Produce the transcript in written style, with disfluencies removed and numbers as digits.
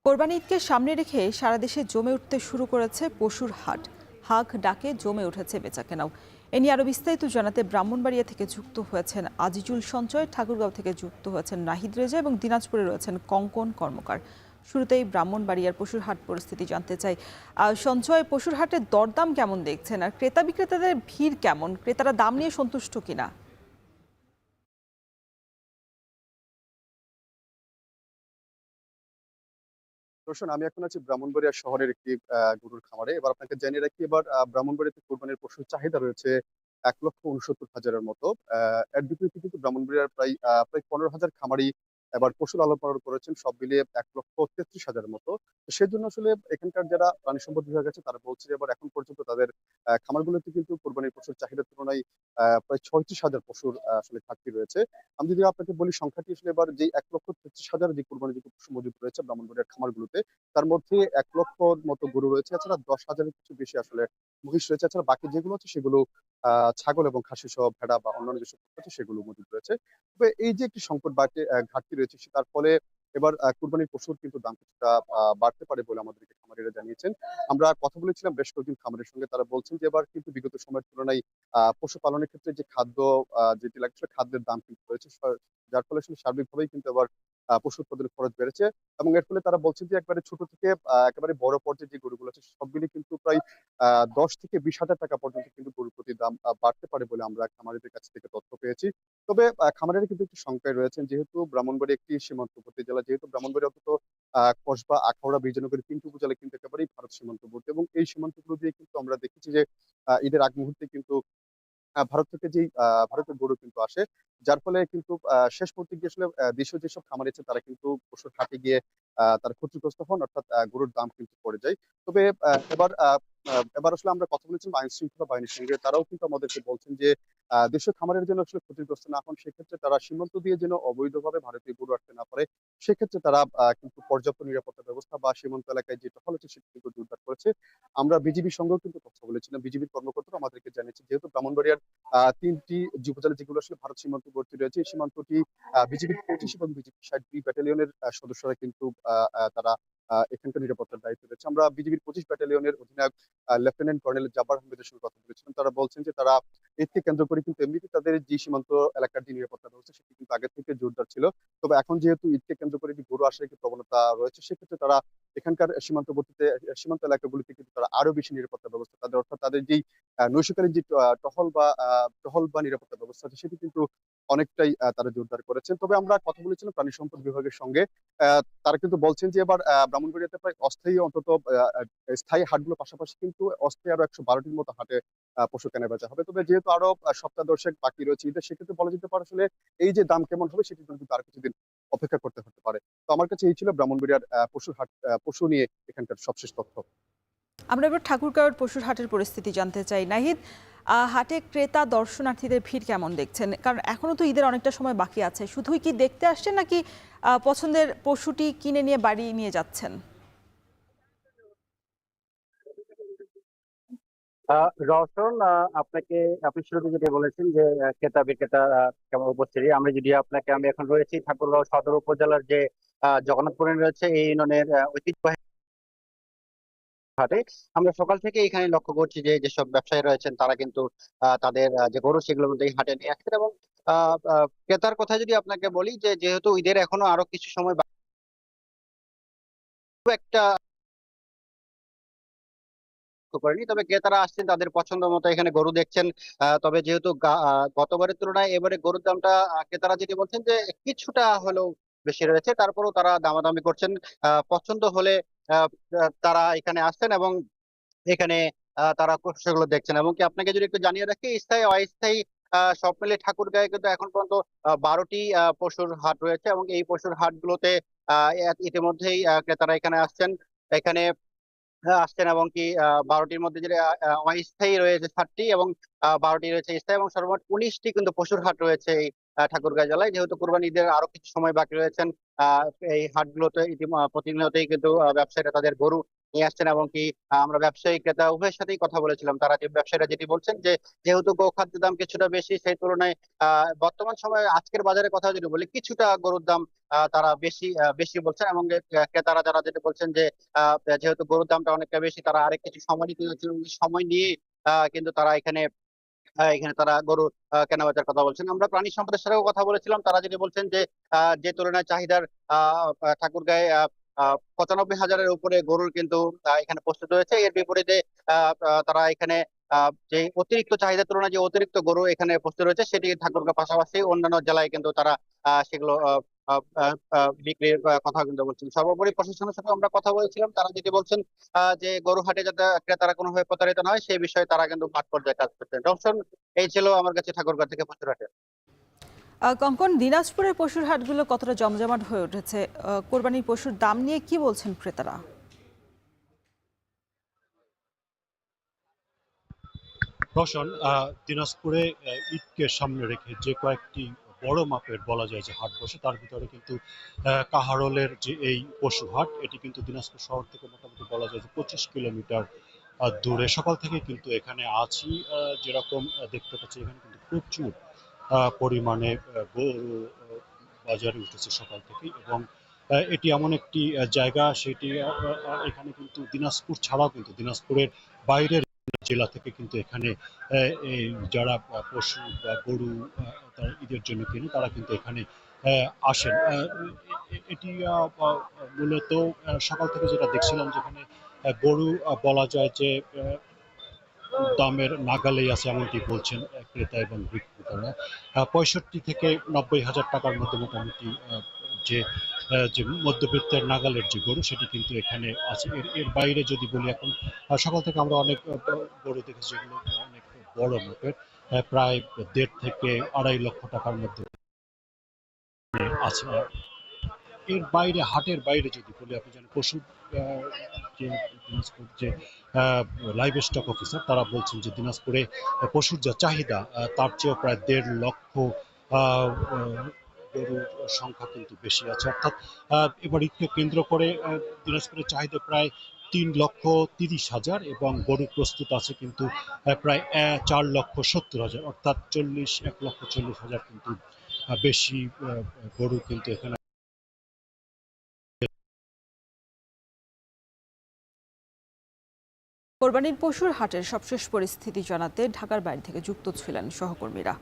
কোরবানি ঈদকে সামনে রেখে সারা দেশে জমে উঠতে শুরু করেছে পশুর হাট। হাঁক ডাকে জমে উঠেছে বেচাকেনাও। এ নিয়ে আরো বিস্তারিত জানাতে ব্রাহ্মণবাড়িয়া থেকে যুক্ত হয়েছেন আজিজুল সঞ্চয়, ঠাকুরগাঁও থেকে যুক্ত হয়েছেন নাহিদ রেজা এবং দিনাজপুরে রয়েছেন কঙ্কন কর্মকার। শুরুতেই ব্রাহ্মণবাড়িয়ার পশুর হাট পরিস্থিতি জানতে চাই। সঞ্চয়, পশুর হাটের দরদাম কেমন দেখছেন, আর ক্রেতা বিক্রেতাদের ভিড় কেমন? ক্রেতারা দাম নিয়ে সন্তুষ্ট কিনা? রোশন, আমি এখন আছি ব্রাহ্মণবাড়িয়া শহরের একটি গরুর খামারে। এবার আপনাকে জানিয়ে রাখি, এবার ব্রাহ্মণবাড়িয়াতে কোরবানির পশুর চাহিদা রয়েছে ১,৬৯,০০০ মতো। এর বিপরীতে কিন্তু ব্রাহ্মণবাড়িয়ার প্রায় ১৫,০০০ খামারি এবার পশু লালন পালন করেছেন, সব মিলিয়ে ১,৩৩,০০০ মতো। তো সেজন্য আসলে এখানকার যারা প্রাণী সম্পদ বিভাগ আছে তারা বলছে যে এবার এখন পর্যন্ত তাদের খামারগুলোতে কিন্তু কোরবানির পশুর চাহিদার তুলনায় প্রায় ৩৬,০০০ পশুর আসলে ঘাটতি রয়েছে। আমি যদি আপনাকে বলি সংখ্যাটি, আসলে এবার যে ১,৩৩,০০০ যে কোরবানিযোগ্য পশু মজুদ রয়েছে ব্রাহ্মণবাড়িয়ার খামারগুলোতে, তার মধ্যে ১,০০,০০০ মতো গরু রয়েছে। এছাড়া ১০,০০০-এর কিছু বেশি আসলে মহিষ রয়েছে। এছাড়া বাকি যেগুলো আছে সেগুলো ছাগল এবং খাসি সহ ভেড়া বা অন্যান্য যেসব পশু আছে সেগুলো মজুদ রয়েছে। তবে এই যে একটি সংকট ঘাটতি রয়েছে, তার ফলে এবার কুরবানির পশুর কিন্তু দাম কিছুটা বাড়তে পারে বলে আমাদেরকে খামারিরা জানিয়েছেন। আমরা কথা বলেছিলাম বেশ কয়েকজন খামারের সঙ্গে। তারা বলছেন যে এবার কিন্তু বিগত সময়ের তুলনায় পশু পালনের ক্ষেত্রে যে খাদ্য যেটি লাগছে, খাদ্যের দাম কিন্তু রয়েছে। যার ফলে আসলে সার্বিকভাবেই কিন্তু এবার পশু উৎপাদনের খরচ বেড়েছে। এবং এর ফলে তারা বলছেন যে একবারে ছোট থেকে একেবারে বড় পর্যায়ে যে গরুগুলো আছে সব মিলিয়ে কিন্তু প্রায় ১০ থেকে ২০,০০০ টাকা পর্যন্ত কিন্তু গরুর প্রতি দাম বাড়তে পারে বলে আমরা খামারিদের কাছ থেকে তথ্য পেয়েছি। তবে খামারিরা কিন্তু একটু শঙ্কায় রয়েছেন, যেহেতু ব্রাহ্মণবাড়ী একটি সীমান্তবর্তী জেলা, যেহেতু ব্রাহ্মণবাড়ী অন্তত কসবা, আখাউড়া, বিজয়নগর ৩টি উপজেলা কিন্তু একেবারেই ভারত সীমান্তবর্তী, এবং এই সীমান্তগুলো দিয়ে কিন্তু আমরা দেখেছি যে ঈদের আগ মুহূর্তে কিন্তু ভারত থেকে যেই ভারতের গরু কিন্তু আসে। যার ফলে কিন্তু শেষ পর্যন্ত গিয়ে আসলে দেশীয় যেসব খামারি আছে তারা কিন্তু পশুর হাটে গিয়ে তারা ক্ষতিগ্রস্ত হন, অর্থাৎ গরুর দাম কিন্তু পড়ে যায়। তবে এবার আসলে আমরা কথা বলেছিলাম আইন শৃঙ্খলা বাহিনীর সঙ্গে। তারাও কিন্তু আমাদেরকে বলছেন যে দেশীয় খামারের জন্য আসলে ক্ষতিগ্রস্ত না হন, সেক্ষেত্রে তারা সীমান্ত দিয়ে যেন অবৈধভাবে ভারতীয় গরু আসতে না পারে, সেক্ষেত্রে তারা কিন্তু পর্যাপ্ত নিরাপত্তা ব্যবস্থা বা সীমান্ত এলাকায় যে টহল আছে সেটা কিন্তু জোরদার করেছে। আমরা বিজিবির সঙ্গেও কিন্তু কথা বলেছিলাম। বিজিবির কর্মকর্তারা আমাদেরকে জানিয়েছে, যেহেতু ব্রাহ্মণবাড়িয়ার ৩টি যে উপজেলা যেগুলো আসলে ভারত সীমান্তবর্তী রয়েছে, এই সীমান্তটি বিজিবির ২৫ এবং বিজিবির ৬০ ব্যাটালিয়নের সদস্যরা কিন্তু তারা এখানকার নিরাপত্তার দায়িত্বে রয়েছে। আমরা বিজিবির ২৫ ব্যাটালিয়নের অধিনায়ক লেফটেন্যান্ট কর্নেল জাব্বার আহমেদের সঙ্গে কথা বলেছিলাম। তারা বলছেন যে তারা ঈদকে কেন্দ্র করে কিন্তু এমনিতে তাদের যে সীমান্ত এলাকার যে নিরাপত্তা ব্যবস্থা সেটি কিন্তু আগে থেকে জোরদার ছিল। তবে এখন যেহেতু ঈদকে কেন্দ্র করে যে গরু আসার একটি প্রবণতা রয়েছে, সেক্ষেত্রে তারা এখানকার সীমান্ত এলাকাগুলিতে কিন্তু তারা আরো বেশি নিরাপত্তা ব্যবস্থা, তাদের অর্থাৎ তাদের যেই নৈশকালীন যে টহল বা নিরাপত্তা ব্যবস্থা আছে সেটি কিন্তু অনেকটাই তারা জোরদার করেছেন। তবে আমরা কথা বলেছিলাম প্রাণী সম্পদ বিভাগের সঙ্গে। তারা কিন্তু বলছেন যে এবার ব্রাহ্মণবাড়িয়াতে প্রায় অস্থায়ী অন্তত স্থায়ী হাটগুলোর পাশাপাশি কিন্তু অস্থায়ী আরো ১১২টির মতো হাটে পশু কেনা বেচা হবে। তবে যেহেতু আরো সপ্তাহ দশেক বাকি রয়েছে ঈদের, সেক্ষেত্রে বলা যেতে পারে আসলে এই যে দাম কেমন হবে সেটির জন্য কিন্তু আরো কিছুদিন অপেক্ষা করতে হতে পারে। তো আমার কাছে এই ছিল ব্রাহ্মণবাড়িয়ার পশু নিয়ে এখানকার সবশেষ তথ্য। আমরা এবার ঠাকুরগাঁওয়ের পশুর হাটের পরিস্থিতি জানতে চাই। নাহিদ, হাটে ক্রেতা দর্শনার্থীদের ভিড় কেমন দেখছেন? কারণ এখনো তো ঈদের অনেকটা সময় বাকি আছে। শুধুই কি দেখতে আসছেন, নাকি পছন্দের পশুটি কিনে নিয়ে বাড়ি নিয়ে যাচ্ছেন? রওশন, আপনি শুরুতে যেটা বলেছেন যে ক্রেতা বিক্রেতা কেমন উপস্থিতি, আমি এখন রয়েছি ঠাকুরগাঁও সদর উপজেলার যে জগন্নাথপুরে রয়েছে এই ইউনিয়নের ঐতিহ্যবাহী হাটে। আমরা সকাল থেকে এখানে লক্ষ্য করছি যে যেসব ব্যবসায়ী রয়েছেন তারা কিন্তু তাদের যে গরু সেগুলো কিন্তু এই হাটে নিয়ে আসছেন। এবং ক্রেতার কথা যদি আপনাকে বলি, যে যেহেতু ঈদের এখনো আরো কিছু সময় বাকি, খুব একটা লক্ষ্য করিনি, তবে ক্রেতারা আসছেন তাদের পছন্দ মতো এখানে গরু দেখছেন। তবে যেহেতু গতবারের তুলনায় এবারে গরুর দামটা ক্রেতারা যেটি বলছেন যে কিছুটা হলেও বেশি রয়েছে, তারপরেও তারা দামাদামি করছেন। পছন্দ হলে আহ, তারা এখানে আসছেন এবং এখানে তারা সেগুলো দেখছেন। এবং কি আপনাকে যদি একটু জানিয়ে রাখি, স্থায়ী অস্থায়ী সব মিলে ঠাকুরগাঁয়ে কিন্তু এখন পর্যন্ত ১২টি পশুর হাট রয়েছে, এবং এই পশুর হাটগুলোতে ইতিমধ্যেই ক্রেতারা এখানে আসছেন। এখানে আসছেন এবং কি ১২টির মধ্যে যেটা অস্থায়ী রয়েছে ৭টি, এবং ১২টি রয়েছে স্থায়ী, এবং সর্বমোট ১৯টি কিন্তু পশুর হাট রয়েছে এই ঠাকুরগাঁও জেলায়। যেহেতু কুরবানি ঈদের আরো কিছু সময় বাকি রয়েছেন, আহ এই হাটগুলোতে প্রতিনিয়তই কিন্তু ব্যবসায়ীরা তাদের গরু নিয়ে আসছেন এবং কি আমরা ব্যবসায়ী ক্রেতা উভয়ের সাথেই কথা বলেছিলাম। তারা যে ব্যবসায়ীরা যেটি বলছেন যে যেহেতু গোখাদ্যের দাম কিছুটা বেশি, সেই তুলনায় বর্তমান সময়ে আজকের বাজারের কথা যদি বলি, কিছুটা গরুর দাম তারা বেশি বলছেন এবং ক্রেতারা যারা যেটা বলছেন যে যেহেতু গরুর দামটা অনেকটা বেশি, তারা আরেক কিছু সময় নিয়ে কিন্তু তারা এখানে তারা গরু কেনাবেচার কথা বলছেন। আমরা প্রাণী সম্পদের সাথেও কথা বলেছিলাম, তারা যেটি বলছেন যে যে তুলনায় চাহিদার ঠাকুরগাঁয়ে 95,000-এর উপরে গরুর কিন্তু এখানে প্রস্তুত হয়েছে। এর বিপরীতে তারা এখানে যে অতিরিক্ত চাহিদার তুলনায় যে অতিরিক্ত গরু এখানে প্রস্তুত রয়েছে, সেটি ঠাকুরগাঁও পাশাপাশি অন্যান্য জেলায় কিন্তু তারা সেগুলো বিক্রির কথা কিন্তু বলছেন। সর্বোপরি প্রশাসনের সাথে আমরা কথা বলেছিলাম, তারা যেটি বলছেন যে গরু হাটে যাতে ক্রেতারা কোনোভাবে প্রতারিত না হয় সেই বিষয়ে তারা কিন্তু মাঠ পর্যায়ে কাজ করছেন। রওশন, এই ছিল আমার কাছে ঠাকুরগাঁও থেকে পশুর হাটে। কঙ্কন, দিনাজপুরের পশুর হাটগুলো কতটা জমজমাট হয়ে উঠেছে? কোরবানির পশুর দাম নিয়ে কি বলছেন ক্রেতারা? রওশন, দিনাজপুরে ঈদকে সামনে রেখে যে কয়েকটি বড় মাপের বলা যায় যে হাট বসে, তার ভিতরে কিন্তু কাহারোলের যে এই পশু হাট, এটি কিন্তু দিনাজপুর শহর থেকে মোটামুটি বলা যায় যে 25 কিলোমিটার দূরে। সকাল থেকে কিন্তু এখানে আছি, যেরকম দেখতে পাচ্ছি এখানে কিন্তু প্রচুর পরিমাণে গরু বাজারে উঠেছে সকাল থেকেই। এবং এটি এমন একটি জায়গা, সেটি এখানে কিন্তু দিনাজপুর ছাড়াও কিন্তু দিনাজপুরের বাইরের জেলা থেকে কিন্তু এখানে এই যারা পশু বা গরু তারা ঈদের জন্য কিনে, তারা কিন্তু এখানে আসেন। এটি মূলত সকাল থেকে যেটা দেখছিলাম, যেখানে গরু বলা যায় যে দামের নাগালেই আছে, এমনটি বলছেন ক্রেতা এবং বিক্রেতারা। 65 থেকে 90 হাজার টাকার মধ্যে মোটামুটি যে যে মধ্যবিত্তের নাগালের যে গরু, সেটি কিন্তু এখানে আছে। এর বাইরে যদি বলি, এখন সকাল থেকে আমরা অনেক গরু দেখেছি যেগুলো অনেক বড় মাপের, প্রায় 1.5 থেকে 2.5 লক্ষ টাকার মধ্যে আছে। এর বাইরে, হাটের বাইরে যদি বলি, আপনি জানেন পশু যে দিনাজপুর যে লাইভ স্টক অফিসার, তারা বলছেন যে দিনাজপুরে পশুর যা চাহিদা, তার চেয়েও প্রায় 1.5 লক্ষ গরুর সংখ্যা কিন্তু বেশি আছে। অর্থাৎ এবার ঈদকে কেন্দ্র করে দিনাজপুরের চাহিদা প্রায় 3,30,000 এবং গরু প্রস্তুত আছে কিন্তু প্রায় 4,70,000, অর্থাৎ 1,40,000 কিন্তু বেশি গরু কিন্তু এখানে। কোরবানির পশুর হাটের সবশেষ পরিস্থিতি জানাতে ঢাকার বাইরে থেকে যুক্ত ছিলেন সহকর্মীরা।